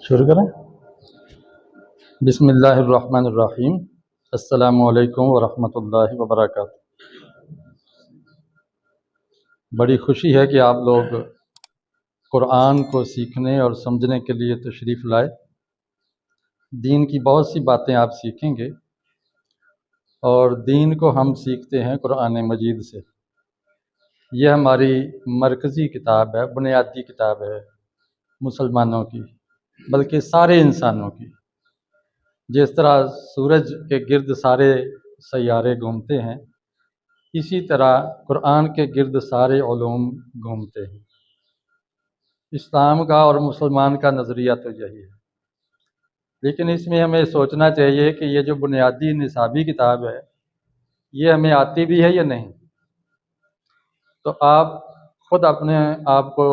شروع کریں۔ بسم اللہ الرحمن الرحیم۔ السلام علیکم ورحمۃ اللہ وبرکاتہ۔ بڑی خوشی ہے کہ آپ لوگ قرآن کو سیکھنے اور سمجھنے کے لیے تشریف لائے۔ دین کی بہت سی باتیں آپ سیکھیں گے، اور دین کو ہم سیکھتے ہیں قرآن مجید سے۔ یہ ہماری مرکزی کتاب ہے، بنیادی کتاب ہے مسلمانوں کی، بلکہ سارے انسانوں کی۔ جس طرح سورج کے گرد سارے سیارے گھومتے ہیں، اسی طرح قرآن کے گرد سارے علوم گھومتے ہیں۔ اسلام کا اور مسلمان کا نظریہ تو یہی ہے، لیکن اس میں ہمیں سوچنا چاہیے کہ یہ جو بنیادی نصابی کتاب ہے، یہ ہمیں آتی بھی ہے یا نہیں۔ تو آپ خود اپنے آپ کو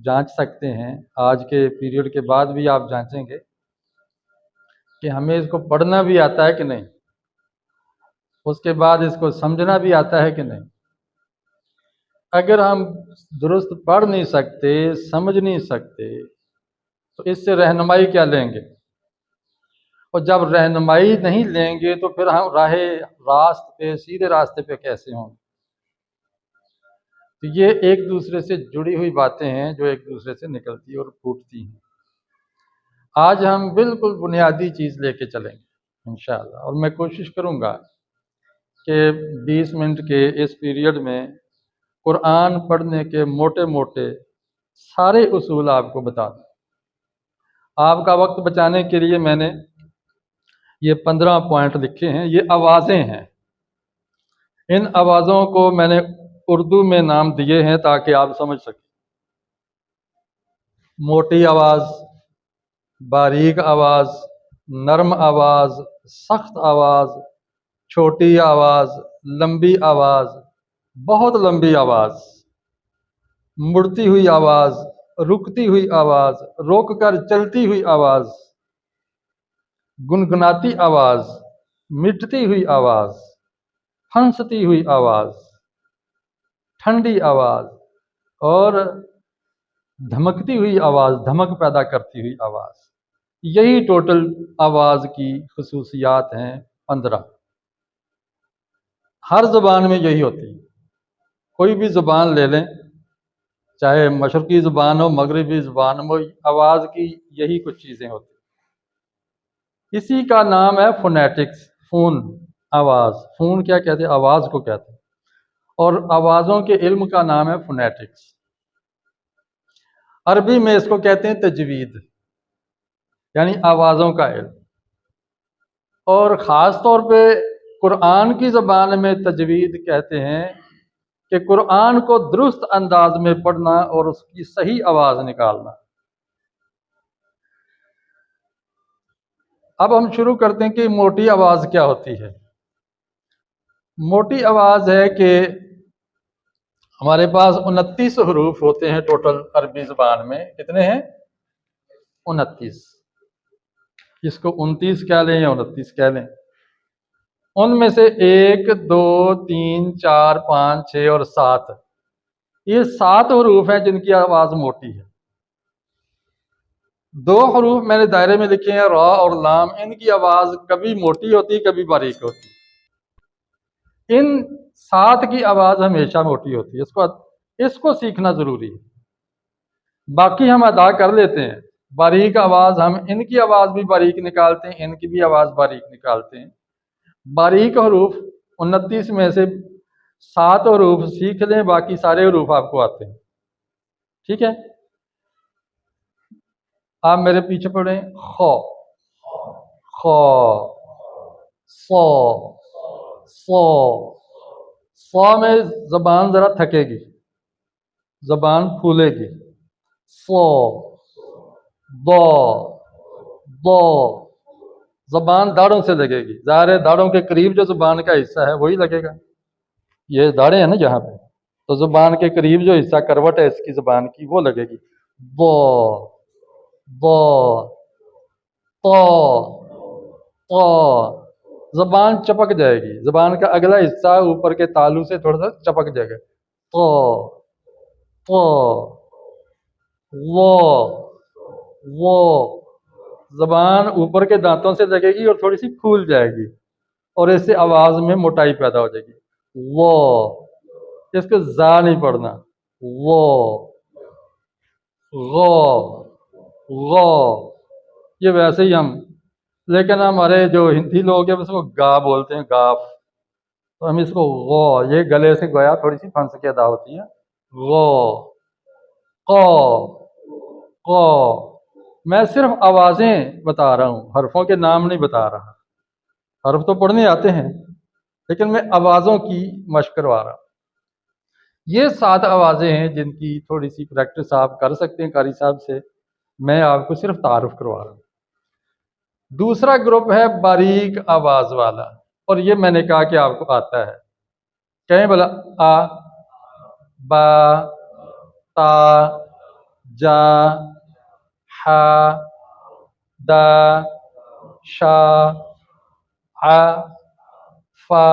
جانچ سکتے ہیں۔ آج کے پیریڈ کے بعد بھی آپ جانچیں گے کہ ہمیں اس کو پڑھنا بھی آتا ہے کہ نہیں، اس کے بعد اس کو سمجھنا بھی آتا ہے کہ نہیں۔ اگر ہم درست پڑھ نہیں سکتے، سمجھ نہیں سکتے، تو اس سے رہنمائی کیا لیں گے؟ اور جب رہنمائی نہیں لیں گے تو پھر ہم سیدھے راستے پہ کیسے ہوں؟ تو یہ ایک دوسرے سے جڑی ہوئی باتیں ہیں جو ایک دوسرے سے نکلتی اور پھوٹتی ہیں۔ آج ہم بالکل بنیادی چیز لے کے چلیں گے انشاءاللہ، اور میں کوشش کروں گا کہ 20 منٹ کے اس پیریڈ میں قرآن پڑھنے کے موٹے موٹے سارے اصول آپ کو بتا دوں۔ آپ کا وقت بچانے کے لیے میں نے یہ 15 پوائنٹ لکھے ہیں۔ یہ آوازیں ہیں، ان آوازوں کو میں نے اردو میں نام دیے ہیں تاکہ آپ سمجھ سکیں۔ موٹی آواز، باریک آواز، نرم آواز، سخت آواز، چھوٹی آواز، لمبی آواز، بہت لمبی آواز، مڑتی ہوئی آواز، رکتی ہوئی آواز، روک کر چلتی ہوئی آواز، گنگناتی آواز، مٹتی ہوئی آواز، پھنستی ہوئی آواز، ٹھنڈی آواز، اور دھمکتی ہوئی آواز، دھمک پیدا کرتی ہوئی آواز۔ یہی ٹوٹل آواز کی خصوصیات ہیں 15۔ ہر زبان میں یہی ہوتی ہے۔ کوئی بھی زبان لے لیں، چاہے مشرقی زبان ہو، مغربی زبان ہو، آواز کی یہی کچھ چیزیں ہوتی ہیں۔ اسی کا نام ہے فونیٹکس، فون، آواز۔ فون کیا کہتے ہیں؟ آواز کو کہتے ہیں، اور آوازوں کے علم کا نام ہے فونیٹکس۔ عربی میں اس کو کہتے ہیں تجوید، یعنی آوازوں کا علم۔ اور خاص طور پہ قرآن کی زبان میں تجوید کہتے ہیں کہ قرآن کو درست انداز میں پڑھنا اور اس کی صحیح آواز نکالنا۔ اب ہم شروع کرتے ہیں کہ موٹی آواز کیا ہوتی ہے۔ موٹی آواز ہے کہ ہمارے پاس 29 حروف ہوتے ہیں ٹوٹل عربی زبان میں۔ کتنے ہیں؟ 29۔ اس کو 29 کہہ لیں یا 29 کہہ لیں۔ ان میں سے 1 2 3 4 5 6 اور 7، یہ 7 حروف ہیں جن کی آواز موٹی ہے۔ 2 حروف میں نے دائرے میں لکھے ہیں، را اور لام۔ ان کی آواز کبھی موٹی ہوتی، کبھی باریک ہوتی۔ ان 7 کی آواز ہمیشہ موٹی ہوتی ہے۔ اس کو سیکھنا ضروری ہے۔ باقی ہم ادا کر لیتے ہیں۔ باریک آواز، ہم ان کی آواز بھی باریک نکالتے ہیں، ان کی بھی آواز باریک نکالتے ہیں۔ باریک حروف 29 میں سے 7 حروف سیکھ لیں، باقی سارے حروف آپ کو آتے ہیں۔ ٹھیک ہے؟ آپ میرے پیچھے پڑھیں۔ خو، خو، صو، صو۔ صو میں زبان ذرا تھکے گی، زبان پھولے گی۔ صو، ضو، ضو۔ زبان داڑھوں سے لگے گی، ظاہر ہے داڑھوں کے قریب جو زبان کا حصہ ہے وہی لگے گا۔ یہ داڑھیں ہیں نا جہاں پہ، تو زبان کے قریب جو حصہ کروٹ ہے اس کی زبان کی، وہ لگے گی۔ ضو، ضو، طو، طو۔ زبان چپک جائے گی، زبان کا اگلا حصہ اوپر کے تالو سے تھوڑا سا چپک جائے گا۔ طو، طو، وہ، وہ۔ زبان اوپر کے دانتوں سے لگے گی اور تھوڑی سی پھول جائے گی اور اس سے آواز میں موٹائی پیدا ہو جائے گی. وہ اس کو زا نہیں پڑھنا. وہ غو غو یہ ویسے ہی ہم، لیکن ہمارے جو ہندی لوگ ہیں اس کو گا بولتے ہیں، گاف. تو ہم اس کو غو، یہ گلے سے گویا تھوڑی سی پھنس کے ادا ہوتی ہے. غو قو قو. میں صرف آوازیں بتا رہا ہوں، حرفوں کے نام نہیں بتا رہا. حرف تو پڑھنے آتے ہیں لیکن میں آوازوں کی مشق کروا رہا ہوں. یہ 7 آوازیں ہیں جن کی تھوڑی سی پریکٹس آپ کر سکتے ہیں قاری صاحب سے. میں آپ کو صرف تعارف کروا رہا ہوں. دوسرا گروپ ہے باریک آواز والا، اور یہ میں نے کہا کہ آپ کو آتا ہے. کہیں بلا آ، با، تا، جا، حا، دا، شا، ع، فا،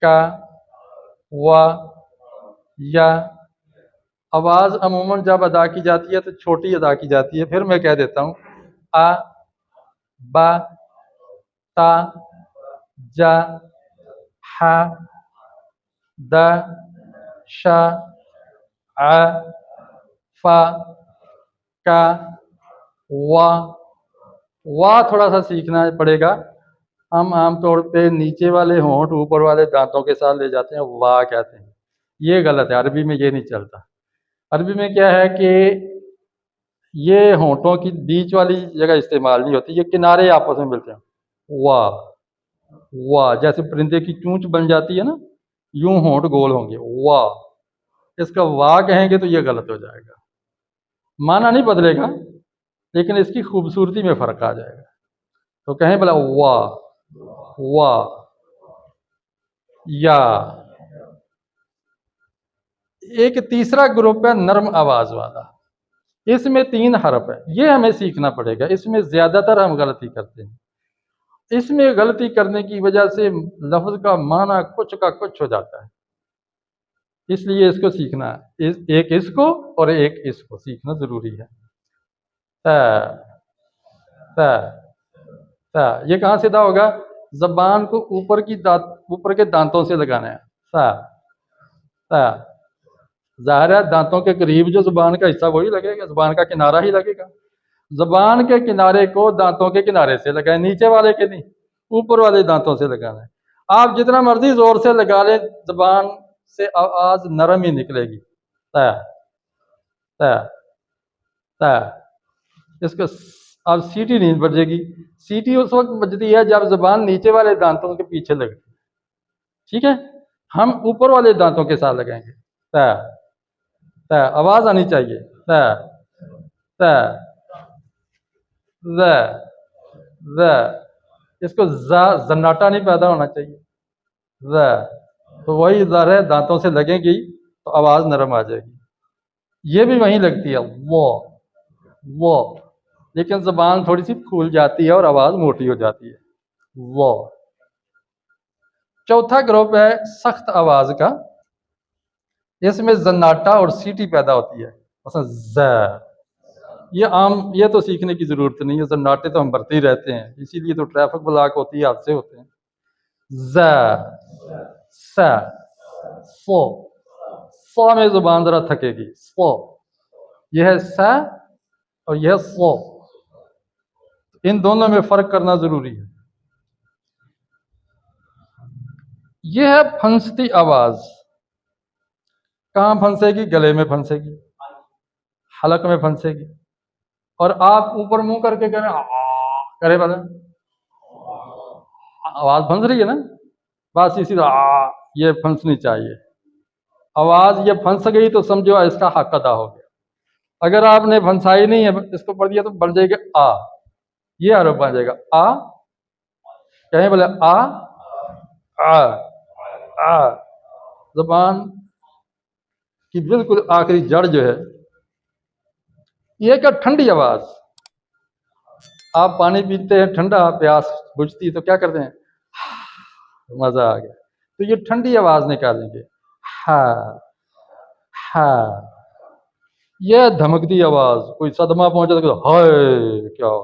کا، وا، یا. آواز عموماً جب ادا کی جاتی ہے تو چھوٹی ادا کی جاتی ہے. پھر میں کہہ دیتا ہوں آ، با، تا، جا، حا، دا، شا، ع، فا، کا، وا. وا تھوڑا سا سیکھنا پڑے گا. ہم عام طور پہ نیچے والے ہونٹ اوپر والے دانتوں کے ساتھ لے جاتے ہیں، وا کہتے ہیں. یہ غلط ہے، عربی میں یہ نہیں چلتا. عربی میں کیا ہے کہ یہ ہونٹوں کی بیچ والی جگہ استعمال نہیں ہوتی، یہ کنارے آپس میں ملتے ہیں. وا وا، جیسے پرندے کی چونچ بن جاتی ہے نا، یوں ہونٹ گول ہوں گے. وا، اس کا وا کہیں گے تو یہ غلط ہو جائے گا. معنی نہیں بدلے گا لیکن اس کی خوبصورتی میں فرق آ جائے گا. تو کہیں بلا وا وا. یا. ایک تیسرا گروپ ہے نرم آواز والا. اس میں 3 حرف ہے. یہ ہمیں سیکھنا پڑے گا. اس میں زیادہ تر ہم غلطی کرتے ہیں. اس میں غلطی کرنے کی وجہ سے لفظ کا معنی کچھ کا کچھ ہو جاتا ہے. اس لیے اس کو سیکھنا ہے. ایک اس کو اور ایک اس کو سیکھنا ضروری ہے. تا تا. یہ کہاں سے ادا ہوگا؟ زبان کو اوپر کے دانتوں سے لگانا ہے. تا تا. ظاہر ہے دانتوں کے قریب جو زبان کا حصہ وہی لگے گا، زبان کا کنارہ ہی لگے گا. زبان کے کنارے کو دانتوں کے کنارے سے لگائیں، نیچے والے کے نہیں، اوپر والے دانتوں سے لگانا ہے. آپ جتنا مرضی زور سے لگا لیں زبان سے آواز نرم ہی نکلے گی. تا تا تا. اس کو اب سیٹی نہیں بجے گی. سیٹی اس وقت بجتی ہے جب زبان نیچے والے دانتوں کے پیچھے لگتی ہے. ٹھیک ہے، ہم اوپر والے دانتوں کے ساتھ لگائیں گے. تا تا. آواز آنی چاہیے. تا تا. ز ز. اس کو زناٹا نہیں پیدا ہونا چاہیے. ز. تو وہی ظاہر ہے دانتوں سے لگیں گی تو آواز نرم آ جائے گی. یہ بھی وہیں لگتی ہے وہ، لیکن زبان تھوڑی سی پھول جاتی ہے اور آواز موٹی ہو جاتی ہے. وہ. چوتھا گروپ ہے سخت آواز کا. اس میں زناٹا اور سیٹی پیدا ہوتی ہے. مثلا ز. یہ تو سیکھنے کی ضرورت نہیں ہے. زناٹے تو ہم بھرتے ہی رہتے ہیں، اسی لیے تو ٹریفک بلاک ہوتی ہے، حادثے ہوتے ہیں. ز س فو. فو میں زبان ذرا تھکے گی. فو. یہ ہے س اور یہ ہے فو. ان دونوں میں فرق کرنا ضروری ہے. یہ ہے پھنستی آواز. کہاں پھنسے گی؟ گلے میں پھنسے گی، حلق میں پھنسے گی. اور آپ اوپر منہ کر کے کریں کرے بلا، آواز پھنس رہی ہے نا، بس اسی طرح یہ پھنسنی چاہیے. آواز یہ پھنس گئی تو سمجھو اس کا حق ادا ہو گیا. اگر آپ نے پھنسائی نہیں ہے اس کو پڑھ دیا تو بن جائے گا آ. یہ حرف بن جائے گا آ. کہیں بولے آ آ آ. زبان کی بالکل آخری جڑ جو ہے یہ کیا ٹھنڈی آواز. آپ پانی پیتے ہیں ٹھنڈا، پیاس بجھتی تو کیا کرتے ہیں؟ مزہ آ گیا. تو یہ ٹھنڈی آواز نکالیں گے. ہاں ہاں. یہ دھمکتی آواز، کوئی صدمہ پہنچا تو ہائے کیا ہو.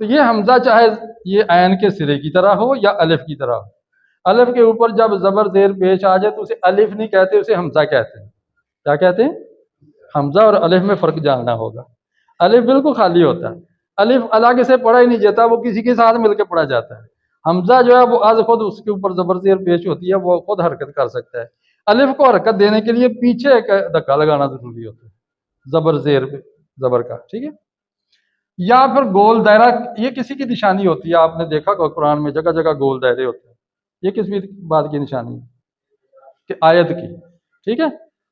تو یہ حمزہ چاہے یہ عین کے سرے کی طرح ہو یا الف کی طرح ہو، الف کے اوپر جب زبر زیر پیش آ جائے تو اسے الف نہیں کہتے، اسے حمزہ کہتے ہیں۔ کیا کہتے ہیں؟ حمزہ اور الف میں فرق جاننا ہوگا۔ الف بالکل خالی ہوتا ہے، الف الگ سے پڑھا ہی نہیں جاتا، وہ کسی کے ساتھ مل کے پڑھا جاتا ہے۔ حمزہ جو ہے وہ از خود اس کے اوپر زبر زیر پیش ہوتی ہے، وہ خود حرکت کر سکتا ہے۔ الف کو حرکت دینے کے لیے پیچھے ایک دھکا لگانا ضروری ہوتا ہے زبر زیر پہ زبر کا، ٹھیک ہے؟ یا پھر گول دائرہ، یہ کسی کی نشانی ہوتی ہے، آپ نے دیکھا کہ قرآن میں جگہ جگہ گول دائرے ہوتے ہیں، یہ کس بات کی نشانی ہے؟ کہ آیت کی، ٹھیک ہے؟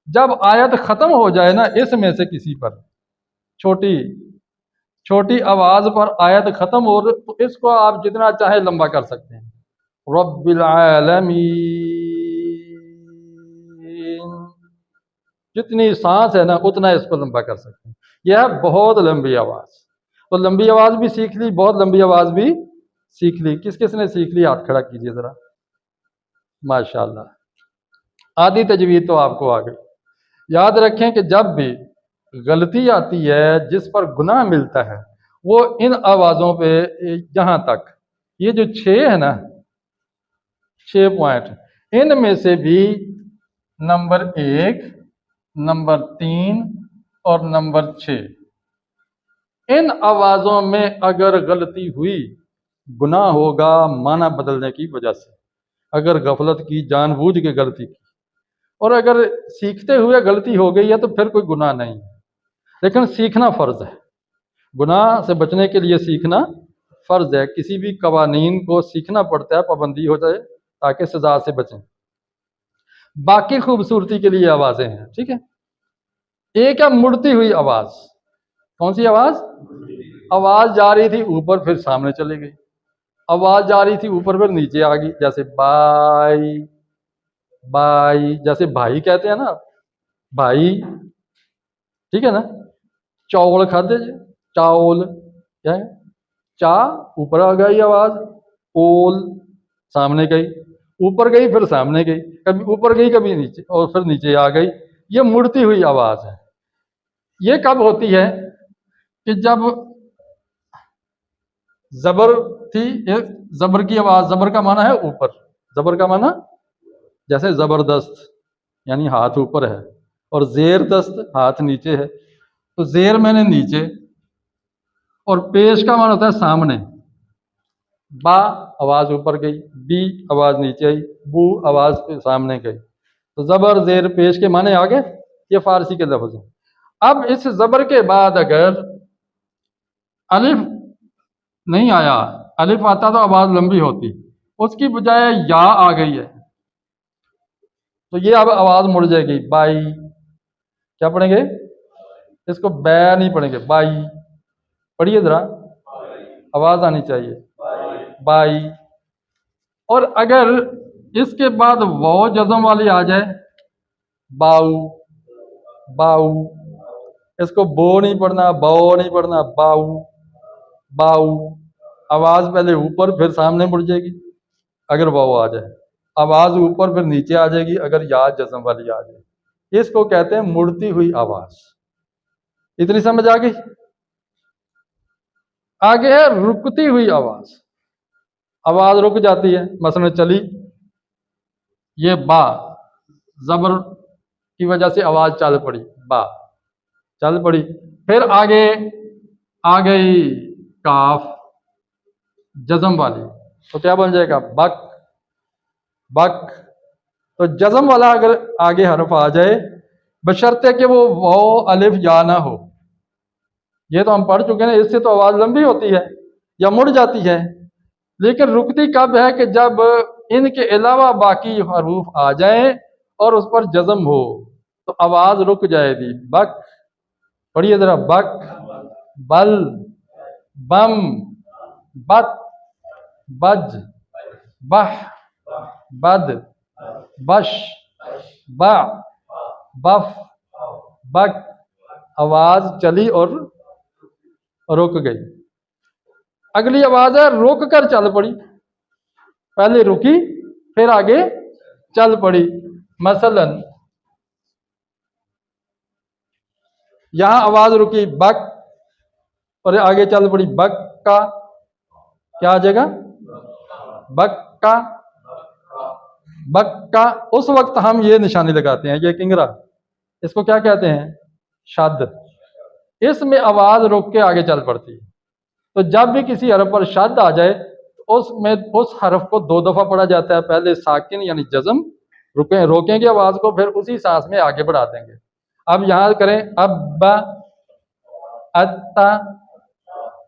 جب آیت ختم ہو جائے نا اس میں سے کسی پر، چھوٹی چھوٹی آواز پر آیت ختم ہو تو اس کو آپ جتنا چاہے لمبا کر سکتے ہیں، رب العالمین، جتنی سانس ہے نا اتنا اس کو لمبا کر سکتے ہیں۔ یہ ہے بہت لمبی آواز، تو لمبی آواز بھی سیکھ لی، بہت لمبی آواز بھی سیکھ لی۔ کس کس نے سیکھ لی ہاتھ کھڑا کیجئے ذرا، ماشاءاللہ۔ آدھی تجوید تو آپ کو آ گئی۔ یاد رکھیں کہ جب بھی غلطی آتی ہے جس پر گناہ ملتا ہے وہ ان آوازوں پہ، جہاں تک یہ جو 6 ہے نا، 6 پوائنٹ، ان میں سے بھی نمبر 1، نمبر 3 اور نمبر 6، ان آوازوں میں اگر غلطی ہوئی گناہ ہوگا معنی بدلنے کی وجہ سے، اگر غفلت کی، جان بوجھ کے غلطی کی، اور اگر سیکھتے ہوئے غلطی ہو گئی ہے تو پھر کوئی گناہ نہیں ہے، لیکن سیکھنا فرض ہے۔ گناہ سے بچنے کے لیے سیکھنا فرض ہے، کسی بھی قوانین کو سیکھنا پڑتا ہے، پابندی ہو جائے تاکہ سزا سے بچیں۔ باقی خوبصورتی کے لیے آوازیں ہیں، ٹھیک ہے؟ ایک ہے مڑتی ہوئی آواز۔ کون سی آواز؟ آواز جا رہی تھی اوپر پھر سامنے چلے گئی، آواز جا رہی تھی اوپر پھر نیچے آ گئی، جیسے بائی، بائی، جیسے بھائی کہتے ہیں نا، بھائی، ٹھیک ہے نا؟ چاول کھاتے جی، چاول، کیا ہے؟ چا اوپر آ گئی آواز، اول سامنے گئی، اوپر گئی پھر سامنے گئی، کبھی اوپر گئی کبھی نیچے، اور پھر نیچے آ گئی۔ یہ مڑتی ہوئی آواز ہے۔ یہ کب ہوتی ہے؟ کہ جب زبر تھی، زبر کی آواز، زبر کا معنی ہے اوپر، زبر کا معنی جیسے زبردست یعنی ہاتھ اوپر ہے، اور زیر دست ہاتھ نیچے ہے، تو زیر میں نے نیچے، اور پیش کا معنی ہوتا ہے سامنے، با آواز اوپر گئی، بی آواز نیچے آئی، بو آواز سامنے گئی، تو زبر زیر پیش کے معنی آگے، یہ فارسی کے لفظ ہیں۔ اب اس زبر کے بعد اگر الف نہیں آیا، الف آتا تو آواز لمبی ہوتی، اس کی بجائے یا آ گئی ہے تو یہ اب آواز مڑ جائے گی، بائی، کیا پڑھیں گے؟ اس کو بے نہیں پڑھیں گے، بائی، پڑھیے ذرا، آواز آنی چاہیے، بائی۔ اور اگر اس کے بعد واو جزم والی آ جائے، باؤ، باؤ، اس کو بو نہیں پڑھنا، باؤ نہیں پڑھنا، باؤ، باؤ، آواز پہلے اوپر پھر سامنے مڑ جائے گی اگر واو آ جائے، آواز اوپر پھر نیچے آ جائے گی اگر یا جزم والی آ جائے۔ اس کو کہتے ہیں مڑتی ہوئی آواز۔ اتنی سمجھ آ گئی؟ آگے ہے رکتی ہوئی آواز، آواز رک جاتی ہے، مثلا چلی، یہ با، زبر کی وجہ سے آواز چل پڑی، با چل پڑی، پھر آگے آ گئی کاف جزم والی، تو کیا بن جائے گا؟ بک، بک۔ تو جزم والا اگر آگے حرف آ جائے بشرطے کہ وہ واو الف یا نہ ہو، یہ تو ہم پڑھ چکے ہیں، اس سے تو آواز لمبی ہوتی ہے یا مڑ جاتی ہے، لیکن رکتی کب ہے؟ کہ جب ان کے علاوہ باقی حروف آ جائیں اور اس پر جزم ہو تو آواز رک جائے گی۔ بک، پڑھیے ذرا، بک، بل، بم، بت، بج، بح، بد، بش، با، بف، بک، آواز چلی اور رک گئی۔ اگلی آواز ہے رک کر چل پڑی، پہلے رکی پھر آگے چل پڑی، مثلا یہاں آواز رکی، بک، اور یہ آگے چل پڑی بکا، کیا آ جائے گا؟ بکا بکا۔ اس وقت ہم یہ نشانی لگاتے ہیں، یہ کنگرا، اس کو کیا کہتے ہیں؟ شد۔ اس میں آواز رک کے آگے چل پڑتی ہے، تو جب بھی کسی حرف پر شد آ جائے تو اس میں اس حرف کو 2 دفعہ پڑھا جاتا ہے، پہلے ساکن یعنی جزم، روکیں گے آواز کو، پھر اسی سانس میں آگے بڑھا دیں گے۔ اب یہاں کریں اب، اتا،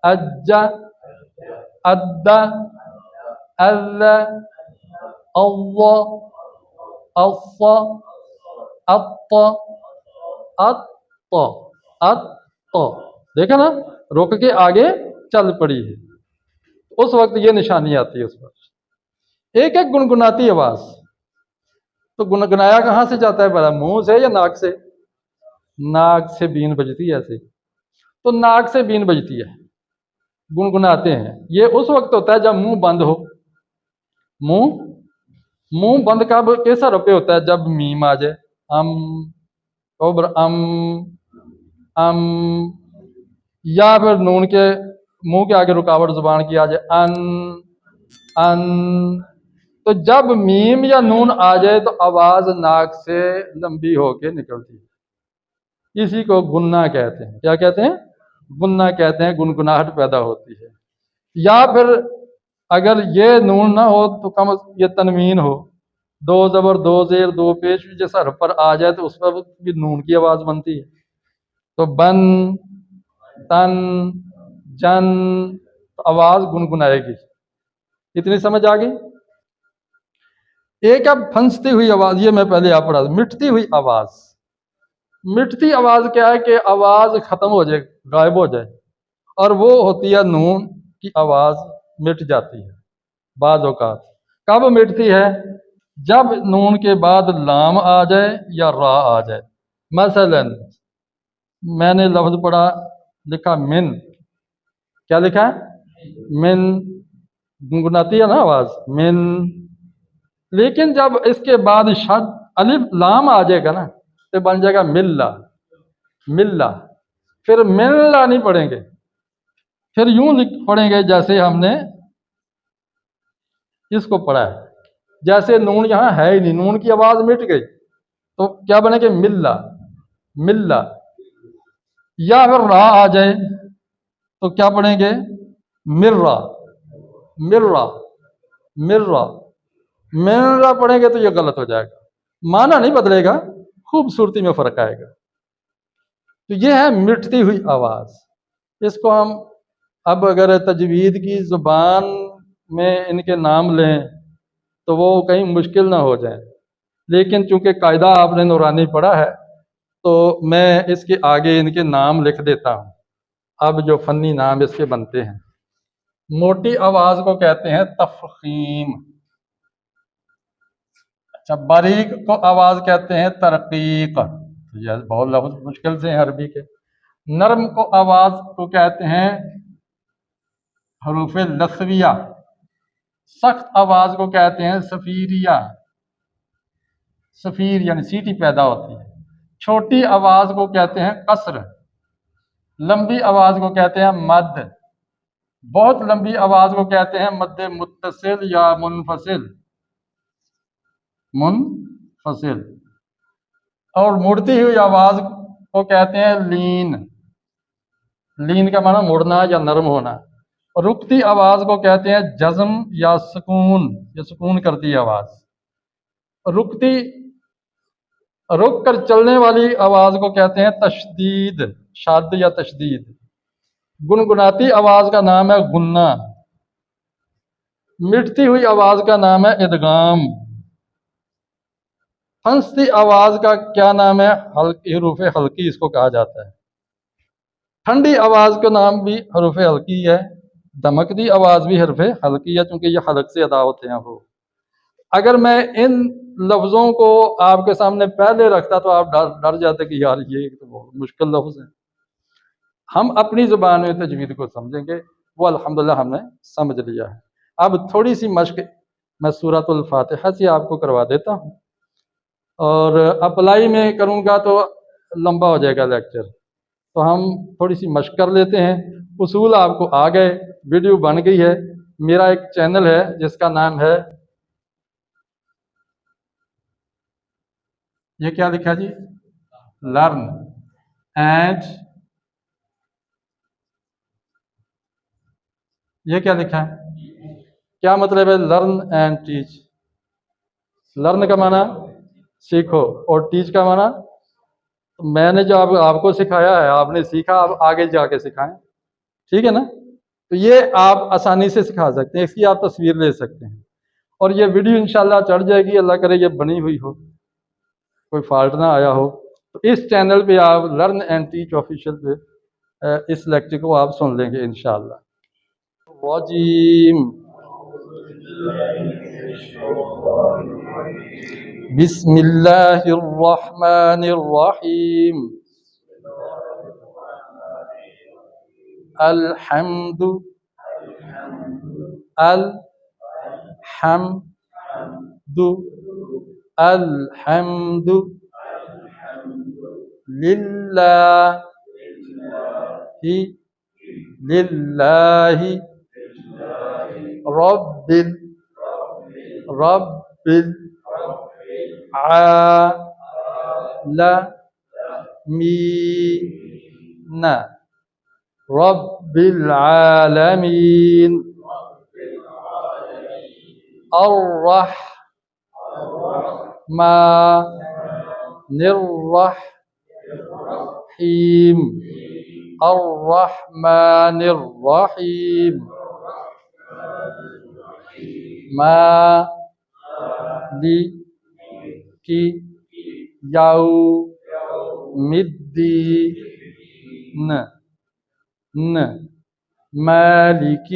اجا، ادا، اذ، اللہ، الص، اط، ات، ات۔ دیکھا نا، رک کے آگے چل پڑی ہے، اس وقت یہ نشانی آتی ہے اس پر۔ ایک ایک گنگناتی آواز، تو گنگنایا کہاں سے جاتا ہے بڑا؟ منہ سے یا ناک سے؟ ناک سے بین بجتی ہے ایسے، تو ناک سے بین بجتی ہے، گنگناتے ہیں۔ یہ اس وقت ہوتا ہے جب منہ بند ہو۔ منہ بند کب کیسا رپے ہوتا ہے؟ جب میم آ جائے، ام، یا پھر نون کے منہ کے آگے رکاوٹ زبان کی آ جائے، ان۔ تو جب میم یا نون آ جائے تو آواز ناک سے لمبی ہو کے نکلتی ہے، اسی کو گننا کہتے ہیں۔ کیا کہتے ہیں؟ گننا کہتے ہیں، گنگناہٹ پیدا ہوتی ہے۔ یا پھر اگر یہ نون نہ ہو تو کم یہ تنوین ہو، 2 زبر 2 زیر 2 پیش جیسا حرف پر آ جائے تو اس پر بھی نون کی آواز بنتی ہے، تو بن، تن، جن، آواز گنگنائے گی۔ اتنی سمجھ آ گئی؟ ایک اب پھنستی ہوئی آواز، یہ میں پہلے آپ پڑھا، مٹتی ہوئی آواز۔ مٹتی آواز کیا ہے؟ کہ آواز ختم ہو جائے، غائب ہو جائے، اور وہ ہوتی ہے نون کی آواز مٹ جاتی ہے بعض اوقات۔ کب مٹتی ہے؟ جب نون کے بعد لام آ جائے یا را آ جائے۔ مثلا میں نے لفظ پڑھا، لکھا من، کیا لکھا ہے؟ من، گنگناتی ہے نا آواز، من۔ لیکن جب اس کے بعد شد الف لام آ جائے گا نا تو بن جائے گا ملا، ملا۔ پھر ملا نہیں پڑھیں گے، پھر یوں پڑھیں گے جیسے ہم نے اس کو پڑھا ہے، جیسے نون یہاں ہے ہی نہیں، نون کی آواز مٹ گئی، تو کیا بنے گے؟ ملا، ملا۔ یا اگر را آ جائے تو کیا پڑھیں گے؟ مرا، مرا، مرا۔ مرا پڑھیں گے تو یہ غلط ہو جائے گا، معنی نہیں بدلے گا، خوبصورتی میں فرق آئے گا۔ تو یہ ہے مٹتی ہوئی آواز۔ اس کو ہم اب اگر تجوید کی زبان میں ان کے نام لیں تو وہ کہیں مشکل نہ ہو جائیں، لیکن چونکہ قاعدہ آپ نے نورانی پڑھا ہے تو میں اس کے آگے ان کے نام لکھ دیتا ہوں، اب جو فنی نام اس کے بنتے ہیں۔ موٹی آواز کو کہتے ہیں تفخیم، اچھا باریک کو آواز کہتے ہیں ترقیق، یہ بہت لفظ مشکل سے ہیں عربی کے۔ نرم کو آواز کو کہتے ہیں حروف لثویہ، سخت آواز کو کہتے ہیں صفیریہ، صفیر یعنی سیٹی پیدا ہوتی ہے۔ چھوٹی آواز کو کہتے ہیں قصر، لمبی آواز کو کہتے ہیں مد، بہت لمبی آواز کو کہتے ہیں مد متصل یا منفصل، منفصل۔ اور مڑتی ہوئی آواز کو کہتے ہیں لین، لین کا معنی مڑنا یا نرم ہونا۔ رکتی آواز کو کہتے ہیں جزم یا سکون، یا سکون کرتی آواز۔ رکتی، رک کر چلنے والی آواز کو کہتے ہیں تشدید، شاد یا تشدید۔ گنگناتی آواز کا نام ہے گننا، مٹتی ہوئی آواز کا نام ہے ادغام۔ پھنستی آواز کا کیا نام ہے؟ حلقی، حروف حلقی اس کو کہا جاتا ہے۔ ٹھنڈی آواز کا نام بھی حروف حلقی ہے، دمکتی آواز بھی حرف حلقی ہے، چونکہ یہ حلق سے ادا ہوتے ہیں وہ۔ اگر میں ان لفظوں کو آپ کے سامنے پہلے رکھتا تو آپ ڈر جاتے کہ یار یہ تو بہت مشکل لفظ ہے۔ ہم اپنی زبان میں تجوید کو سمجھیں گے، وہ الحمدللہ ہم نے سمجھ لیا ہے۔ اب تھوڑی سی مشق میں سورۃ الفاتحہ سے آپ کو کروا دیتا ہوں، اور اپلائی میں کروں گا تو لمبا ہو جائے گا لیکچر، تو ہم تھوڑی سی مشق کر لیتے ہیں اصول آپ کو آ گئے، ویڈیو بن گئی ہے۔ میرا ایک چینل ہے جس کا نام ہے، یہ کیا لکھا جی، لرن اینڈ، یہ کیا لکھا ہے، کیا مطلب ہے لرن اینڈ ٹیچ؟ لرن کا معنی سیکھو، اور ٹیچ کا معنی میں نے جو آپ کو سکھایا ہے، آپ نے سیکھا، آپ آگے جا کے سکھائیں، ٹھیک ہے نا؟ تو یہ آپ آسانی سے سکھا سکتے ہیں، اس کی آپ تصویر لے سکتے ہیں، اور یہ ویڈیو انشاءاللہ چڑھ جائے گی، اللہ کرے یہ بنی ہوئی ہو، کوئی فالٹ نہ آیا ہو، تو اس چینل پہ آپ لرن اینڈ ٹیچ آفیشیل پہ اس لیکچر کو آپ سن لیں گے انشاءاللہ۔ الرجیم، بسم اللہ الرحمن الرحیم، الحمد، الحمد، الحمد للہ، للہ، رب رب العالمین، رب العالمین، الرحمن الرحیم، الرحمن الرحیم، مالک یوم الدین، مالک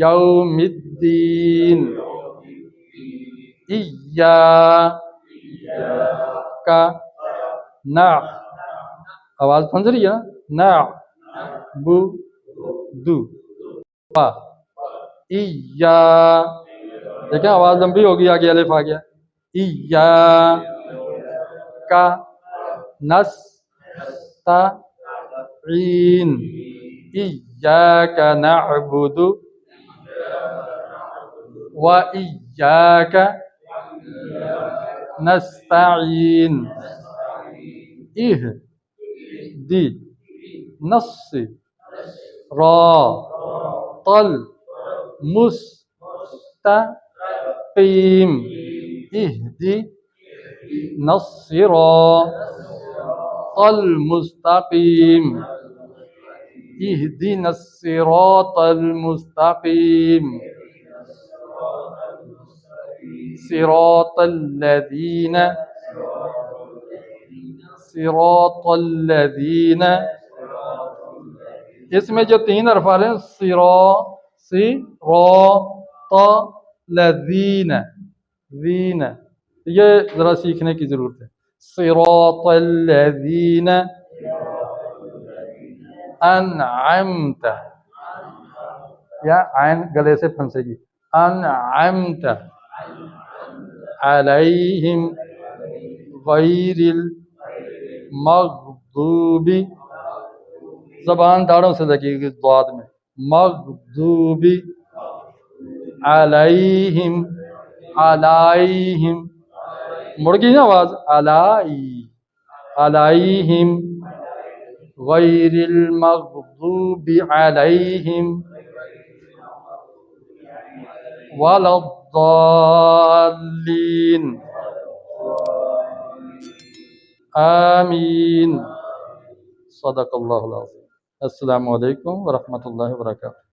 یوم الدین، ایاک آواز پھنس رہی ہے نا، نعبد، دیکھیں آواز لمبی ہوگی، آگے الف آ گیا، ایاک نستعین، ایاک نعبد و ایاک نستعین، اہدنا الصراط المستقیم، اہدنا الصراط المستقیم، اہدنا الصراط المستقیم، صراط الذین، صراط الذین، اس میں جو تین حرف آ رہے ہیں، صراط الذین، ذین، یہ ذرا سیکھنے کی ضرورت ہے، صراط الذین انعمت، یا عین گلے سے پھنسے گی، انعمت علیہم غیر المغضوب، زبان داڑھوں سے لگے گی ضاد میں، مغضوب علیہم، علیہم، مڑ گئی نا آواز، علیہم غیر المغضوب علیہم ولا الضالین، آمین، صدق اللہ العظیم۔ السلام علیکم ورحمۃ اللہ وبرکاتہ۔